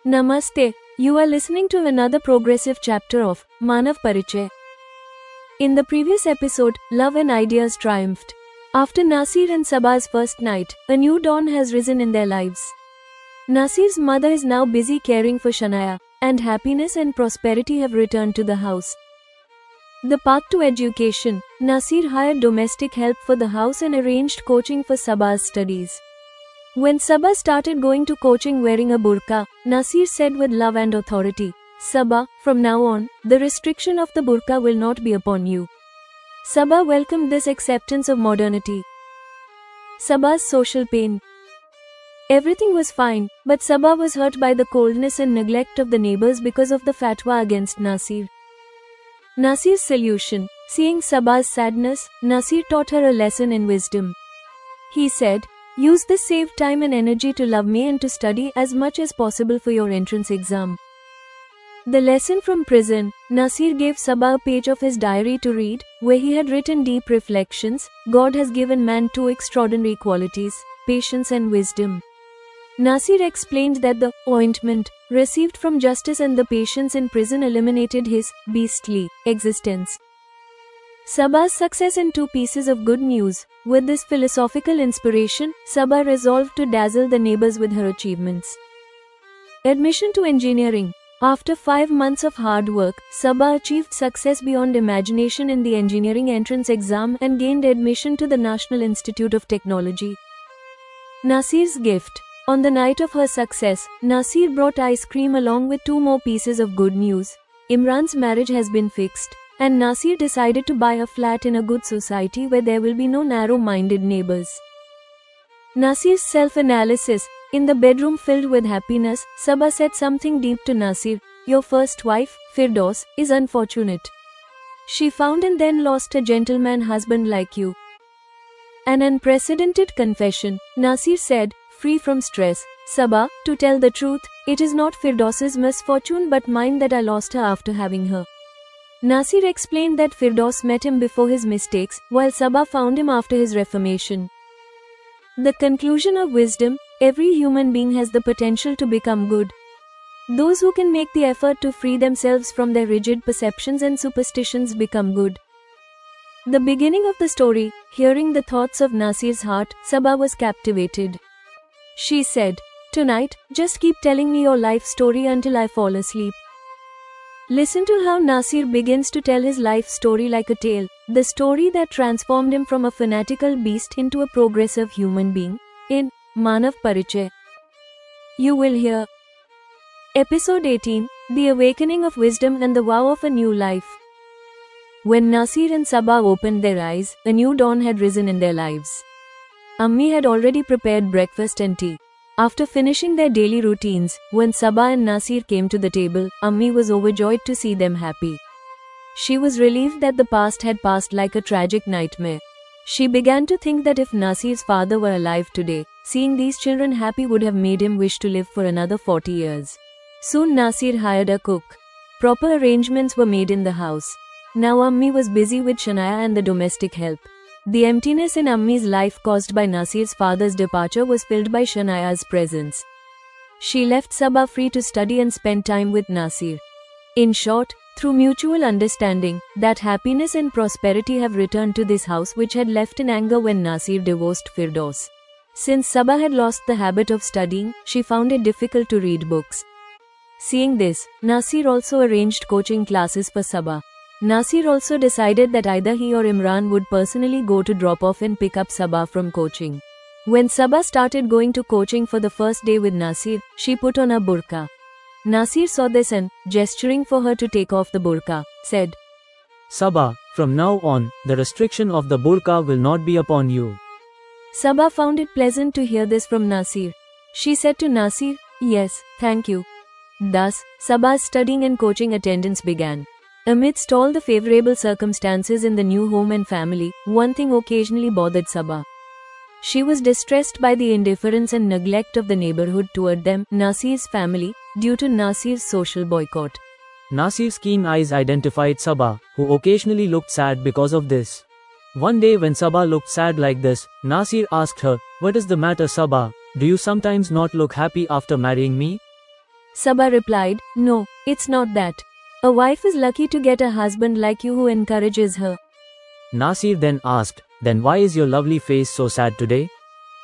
Namaste, you are listening to another progressive chapter of Manav Parichay. In the previous episode, love and ideas triumphed. After Nasir and Sabah's first night, a new dawn has risen in their lives. Nasir's mother is now busy caring for Shanaya, and happiness and prosperity have returned to the house. The path to education, Nasir hired domestic help for the house and arranged coaching for Sabah's studies. When Sabah started going to coaching wearing a burqa, Nasir said with love and authority, "Sabah, from now on, the restriction of the burqa will not be upon you." Sabah welcomed this acceptance of modernity. Sabah's social pain. Everything was fine, but Sabah was hurt by the coldness and neglect of the neighbors because of the fatwa against Nasir. Nasir's solution. Seeing Sabah's sadness, Nasir taught her a lesson in wisdom. He said, "Use this saved time and energy to love me and to study as much as possible for your entrance exam." The lesson from prison. Nasir gave Sabah a page of his diary to read, where he had written deep reflections. God has given man two extraordinary qualities, patience and wisdom. Nasir explained that the ointment received from justice and the patience in prison eliminated his beastly existence. Sabah's success in two pieces of good news. With this philosophical inspiration, Sabah resolved to dazzle the neighbors with her achievements. Admission to engineering. After 5 months of hard work, Sabah achieved success beyond imagination in the engineering entrance exam and gained admission to the National Institute of Technology. Nasir's gift. On the night of her success, Nasir brought ice cream along with two more pieces of good news. Imran's marriage has been fixed, and Nasir decided to buy a flat in a good society where there will be no narrow-minded neighbors. Nasir's self-analysis. In the bedroom filled with happiness, Sabah said something deep to Nasir. "Your first wife, Firdaus, is unfortunate. She found and then lost a gentleman husband like you." An unprecedented confession. Nasir said, free from stress, "Sabah, to tell the truth, it is not Firdaus's misfortune but mine that I lost her after having her." Nasir explained that Firdaus met him before his mistakes, while Sabah found him after his reformation. The conclusion of wisdom. Every human being has the potential to become good. Those who can make the effort to free themselves from their rigid perceptions and superstitions become good. The beginning of the story. Hearing the thoughts of Nasir's heart, Sabah was captivated. She said, "Tonight, just keep telling me your life story until I fall asleep." Listen to how Nasir begins to tell his life story like a tale, the story that transformed him from a fanatical beast into a progressive human being, in Manav Parichay. You will hear Episode 18, The Awakening of Wisdom and the Vow of a New Life. When Nasir and Sabah opened their eyes, a new dawn had risen in their lives. Ammi had already prepared breakfast and tea. After finishing their daily routines, when Sabah and Nasir came to the table, Ammi was overjoyed to see them happy. She was relieved that the past had passed like a tragic nightmare. She began to think that if Nasir's father were alive today, seeing these children happy would have made him wish to live for another 40 years. Soon Nasir hired a cook. Proper arrangements were made in the house. Now Ammi was busy with Shanaya and the domestic help. The emptiness in Ammi's life caused by Nasir's father's departure was filled by Shanaya's presence. She left Sabah free to study and spend time with Nasir. In short, through mutual understanding, that happiness and prosperity have returned to this house which had left in anger when Nasir divorced Firdaus. Since Sabah had lost the habit of studying, she found it difficult to read books. Seeing this, Nasir also arranged coaching classes for Sabah. Nasir also decided that either he or Imran would personally go to drop off and pick up Sabah from coaching. When Sabah started going to coaching for the first day with Nasir, she put on a burqa. Nasir saw this and, gesturing for her to take off the burqa, said, "Sabah, from now on, the restriction of the burqa will not be upon you." Sabah found it pleasant to hear this from Nasir. She said to Nasir, "Yes, thank you." Thus, Sabah's studying and coaching attendance began. Amidst all the favorable circumstances in the new home and family, one thing occasionally bothered Sabah. She was distressed by the indifference and neglect of the neighborhood toward them, Nasir's family, due to Nasir's social boycott. Nasir's keen eyes identified Sabah, who occasionally looked sad because of this. One day when Sabah looked sad like this, Nasir asked her, "What is the matter, Sabah? Do you sometimes not look happy after marrying me?" Sabah replied, "No, it's not that. A wife is lucky to get a husband like you who encourages her." Nasir then asked, "Then why is your lovely face so sad today?"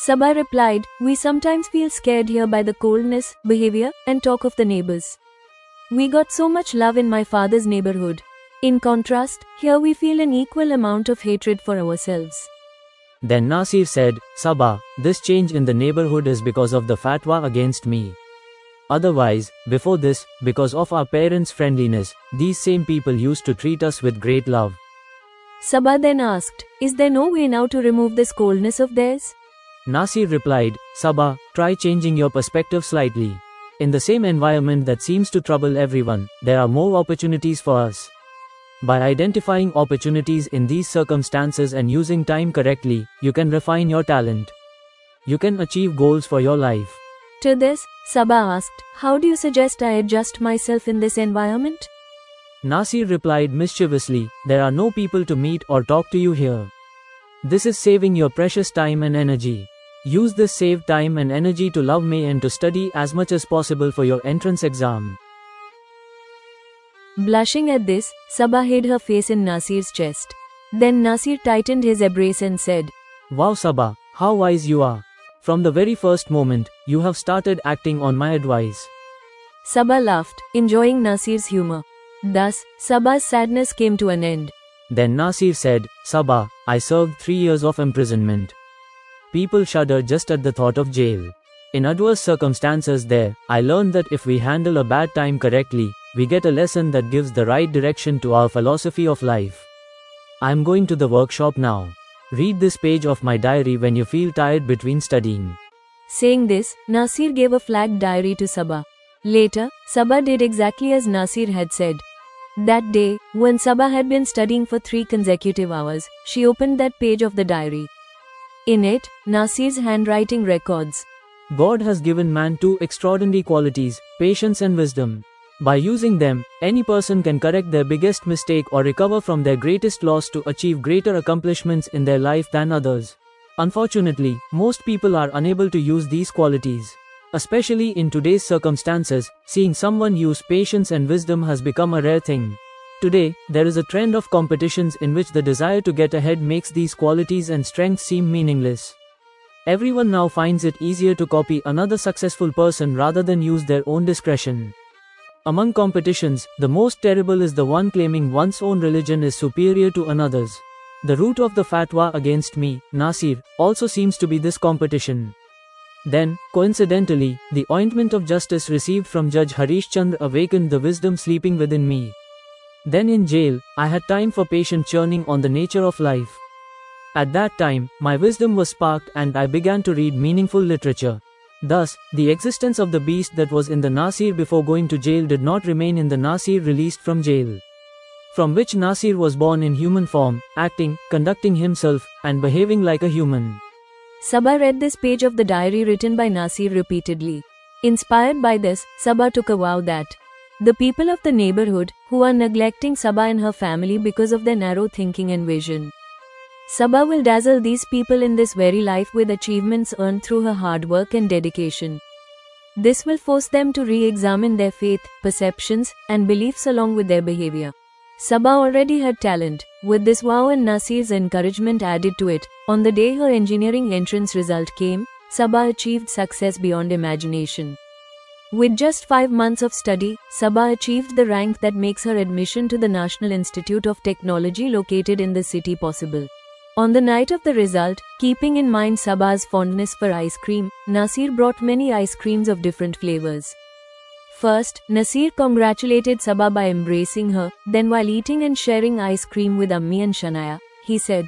Sabah replied, "We sometimes feel scared here by the coldness, behavior, and talk of the neighbors. We got so much love in my father's neighborhood. In contrast, here we feel an equal amount of hatred for ourselves." Then Nasir said, "Sabah, this change in the neighborhood is because of the fatwa against me. Otherwise, before this, because of our parents' friendliness, these same people used to treat us with great love." Sabah then asked, "Is there no way now to remove this coldness of theirs?" Nasir replied, "Sabah, try changing your perspective slightly. In the same environment that seems to trouble everyone, there are more opportunities for us. By identifying opportunities in these circumstances and using time correctly, you can refine your talent. You can achieve goals for your life." To this, Sabah asked, "How do you suggest I adjust myself in this environment?" Nasir replied mischievously, "There are no people to meet or talk to you here. This is saving your precious time and energy. Use this saved time and energy to love me and to study as much as possible for your entrance exam." Blushing at this, Sabah hid her face in Nasir's chest. Then Nasir tightened his embrace and said, "Wow Sabah, how wise you are. From the very first moment, you have started acting on my advice." Sabah laughed, enjoying Nasir's humor. Thus, Sabah's sadness came to an end. Then Nasir said, "Sabah, I served 3 years of imprisonment. People shudder just at the thought of jail. In adverse circumstances there, I learned that if we handle a bad time correctly, we get a lesson that gives the right direction to our philosophy of life. I am going to the workshop now. Read this page of my diary when you feel tired between studying." Saying this, Nasir gave a flagged diary to Sabah. Later, Sabah did exactly as Nasir had said. That day, when Sabah had been studying for 3 consecutive hours, she opened that page of the diary. In it, Nasir's handwriting records, God has given man 2 extraordinary qualities, patience and wisdom. By using them, any person can correct their biggest mistake or recover from their greatest loss to achieve greater accomplishments in their life than others. Unfortunately, most people are unable to use these qualities. Especially in today's circumstances, seeing someone use patience and wisdom has become a rare thing. Today, there is a trend of competitions in which the desire to get ahead makes these qualities and strengths seem meaningless. Everyone now finds it easier to copy another successful person rather than use their own discretion. Among competitions, the most terrible is the one claiming one's own religion is superior to another's. The root of the fatwa against me, Nasir, also seems to be this competition. Then, coincidentally, the ointment of justice received from Judge Harish Chandra awakened the wisdom sleeping within me. Then in jail, I had time for patient churning on the nature of life. At that time, my wisdom was sparked and I began to read meaningful literature. Thus, the existence of the beast that was in the Nasir before going to jail did not remain in the Nasir released from jail. From which Nasir was born in human form, acting, conducting himself, and behaving like a human. Sabah read this page of the diary written by Nasir repeatedly. Inspired by this, Sabah took a vow that the people of the neighborhood, who are neglecting Sabah and her family because of their narrow thinking and vision, Sabah will dazzle these people in this very life with achievements earned through her hard work and dedication. This will force them to re-examine their faith, perceptions, and beliefs along with their behavior. Sabah already had talent. With this vow and Nasir's encouragement added to it, on the day her engineering entrance result came, Sabah achieved success beyond imagination. With just 5 months of study, Sabah achieved the rank that makes her admission to the National Institute of Technology located in the city possible. On the night of the result, keeping in mind Sabah's fondness for ice cream, Nasir brought many ice creams of different flavors. First, Nasir congratulated Sabah by embracing her, then while eating and sharing ice cream with Ammi and Shanaya, he said,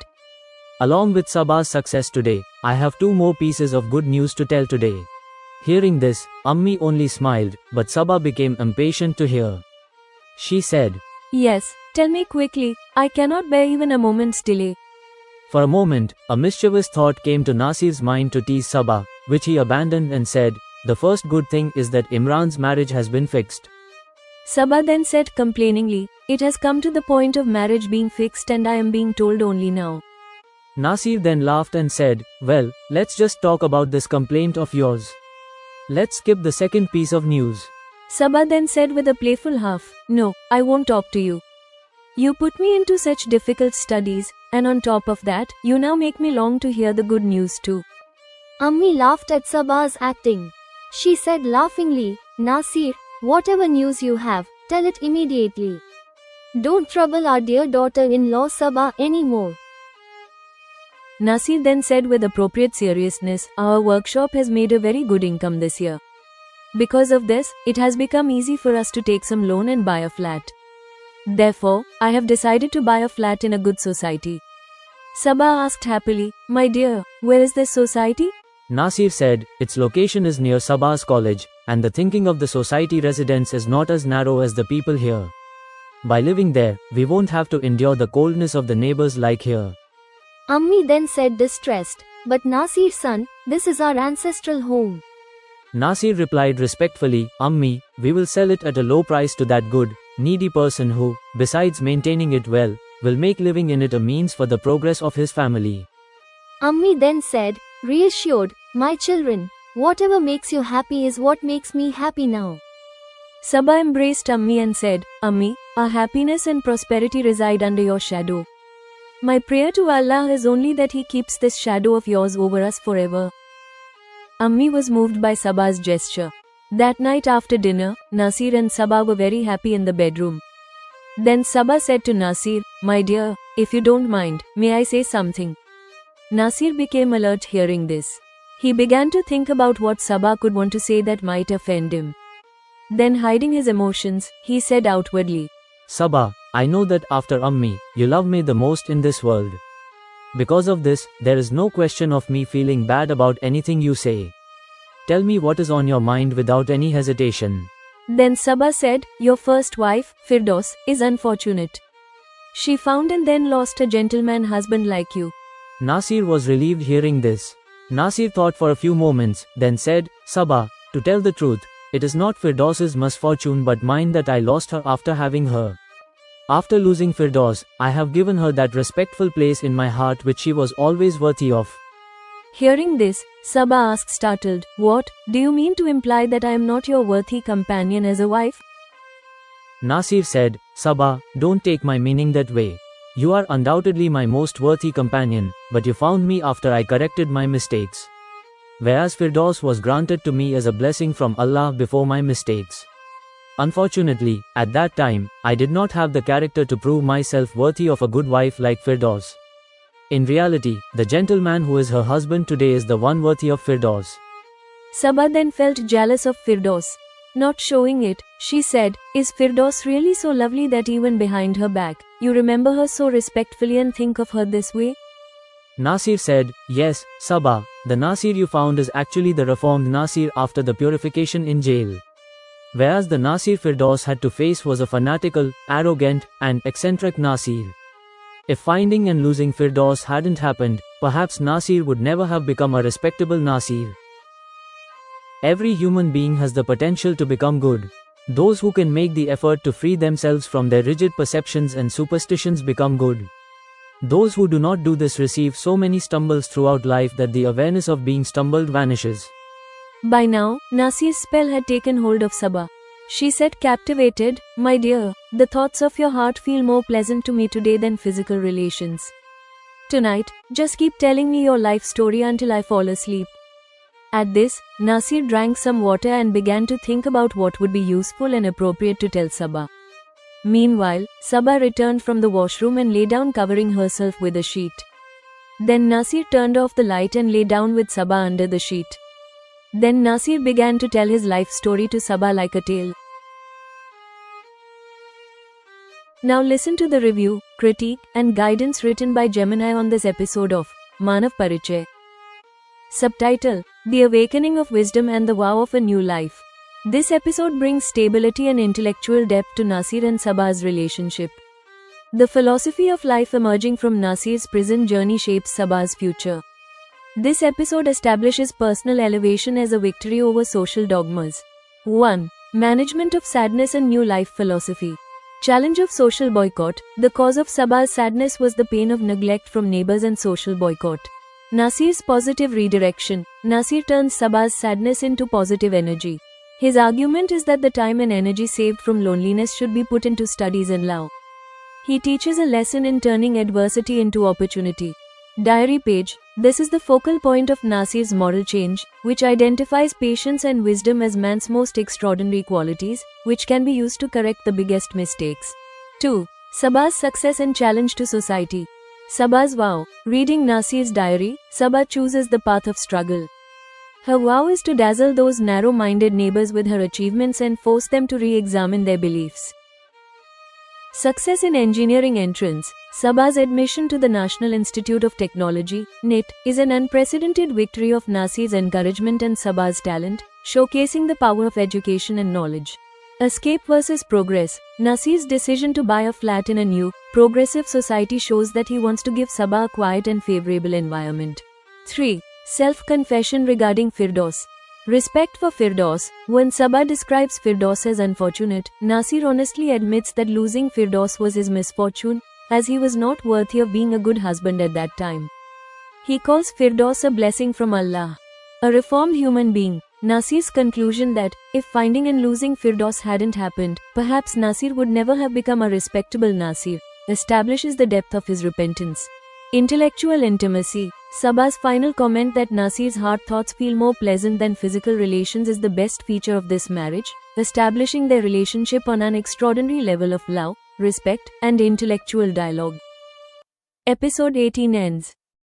"Along with Sabah's success today, I have 2 more pieces of good news to tell today." Hearing this, Ammi only smiled, but Sabah became impatient to hear. She said, "Yes, tell me quickly, I cannot bear even a moment's delay." For a moment, a mischievous thought came to Nasir's mind to tease Sabah, which he abandoned and said, "The first good thing is that Imran's marriage has been fixed." Sabah then said complainingly, "It has come to the point of marriage being fixed and I am being told only now." Nasir then laughed and said, "Well, let's just talk about this complaint of yours. Let's skip the second piece of news. Sabah then said with a playful laugh, "No, I won't talk to you. You put me into such difficult studies, and on top of that, you now make me long to hear the good news too." Ammi laughed at Sabah's acting. She said laughingly, "Nasir, whatever news you have, tell it immediately. Don't trouble our dear daughter-in-law Sabah anymore." Nasir then said with appropriate seriousness, "Our workshop has made a very good income this year. Because of this, it has become easy for us to take some loan and buy a flat. Therefore, I have decided to buy a flat in a good society." Sabah asked happily, "My dear, where is this society?" Nasir said, its location is near Sabah's college, and the thinking of the society residents is not as narrow as the people here. By living there, we won't have to endure the coldness of the neighbors like here. Ammi then said distressed, "But Nasir son, this is our ancestral home." Nasir replied respectfully, "Ammi, we will sell it at a low price to that good, needy person who, besides maintaining it well, will make living in it a means for the progress of his family." Ammi then said, reassured, "My children, whatever makes you happy is what makes me happy now." Sabah embraced Ammi and said, "Ammi, our happiness and prosperity reside under your shadow. My prayer to Allah is only that He keeps this shadow of yours over us forever." Ammi was moved by Sabah's gesture. That night after dinner, Nasir and Sabah were very happy in the bedroom. Then Sabah said to Nasir, "My dear, if you don't mind, may I say something?" Nasir became alert hearing this. He began to think about what Sabah could want to say that might offend him. Then hiding his emotions, he said outwardly, "Sabah, I know that after Ammi, you love me the most in this world. Because of this, there is no question of me feeling bad about anything you say. Tell me what is on your mind without any hesitation." Then Sabah said, "Your first wife, Firdaus, is unfortunate. She found and then lost a gentleman husband like you." Nasir was relieved hearing this. Nasir thought for a few moments, then said, "Sabah, to tell the truth, it is not Firdaus's misfortune but mine that I lost her after having her. After losing Firdaus, I have given her that respectful place in my heart which she was always worthy of." Hearing this, Sabah asked startled, "What, do you mean to imply that I am not your worthy companion as a wife?" Nasir said, "Sabah, don't take my meaning that way. You are undoubtedly my most worthy companion, but you found me after I corrected my mistakes. Whereas Firdaus was granted to me as a blessing from Allah before my mistakes. Unfortunately, at that time, I did not have the character to prove myself worthy of a good wife like Firdaus. In reality, the gentleman who is her husband today is the one worthy of Firdaus." Sabah then felt jealous of Firdaus. Not showing it, she said, "Is Firdaus really so lovely that even behind her back, you remember her so respectfully and think of her this way?" Nasir said, "Yes, Sabah, the Nasir you found is actually the reformed Nasir after the purification in jail. Whereas the Nasir Firdaus had to face was a fanatical, arrogant, and eccentric Nasir. If finding and losing Firdaus hadn't happened, perhaps Nasir would never have become a respectable Nasir." Every human being has the potential to become good. Those who can make the effort to free themselves from their rigid perceptions and superstitions become good. Those who do not do this receive so many stumbles throughout life that the awareness of being stumbled vanishes. By now, Nasir's spell had taken hold of Sabah. She said captivated, "My dear, the thoughts of your heart feel more pleasant to me today than physical relations. Tonight, just keep telling me your life story until I fall asleep." At this, Nasir drank some water and began to think about what would be useful and appropriate to tell Sabah. Meanwhile, Sabah returned from the washroom and lay down covering herself with a sheet. Then Nasir turned off the light and lay down with Sabah under the sheet. Then Nasir began to tell his life story to Sabah like a tale. Now listen to the review, critique, and guidance written by Gemini on this episode of Manav Parichai. Subtitle: The Awakening of Wisdom and the Vow of a New Life. This episode brings stability and intellectual depth to Nasir and Sabah's relationship. The philosophy of life emerging from Nasir's prison journey shapes Sabah's future. This episode establishes personal elevation as a victory over social dogmas. 1. Management of sadness and new life philosophy. Challenge of social boycott. The cause of Sabah's sadness was the pain of neglect from neighbors and social boycott. Nasir's positive redirection. Nasir turns Sabah's sadness into positive energy. His argument is that the time and energy saved from loneliness should be put into studies and love. He teaches a lesson in turning adversity into opportunity. Diary page. This is the focal point of Nasir's moral change, which identifies patience and wisdom as man's most extraordinary qualities, which can be used to correct the biggest mistakes. 2. Saba's success and challenge to society. Saba's vow. Reading Nasir's diary, Saba chooses the path of struggle. Her vow is to dazzle those narrow-minded neighbors with her achievements and force them to re-examine their beliefs. Success in engineering entrance. Saba's admission to the National Institute of Technology, NIT, is an unprecedented victory of Nasir's encouragement and Saba's talent, showcasing the power of education and knowledge. Escape versus progress. Nasir's decision to buy a flat in a new, progressive society shows that he wants to give Saba a quiet and favorable environment. 3. Self-confession regarding Firdaus. Respect for Firdaus. When Saba describes Firdaus as unfortunate, Nasir honestly admits that losing Firdaus was his misfortune, as he was not worthy of being a good husband at that time. He calls Firdaus a blessing from Allah, a reformed human being. Nasir's conclusion that, if finding and losing Firdaus hadn't happened, perhaps Nasir would never have become a respectable Nasir, establishes the depth of his repentance. Intellectual intimacy. Saba's final comment that Nasir's heart thoughts feel more pleasant than physical relations is the best feature of this marriage, establishing their relationship on an extraordinary level of love, respect, and intellectual dialogue. Episode 18 ends.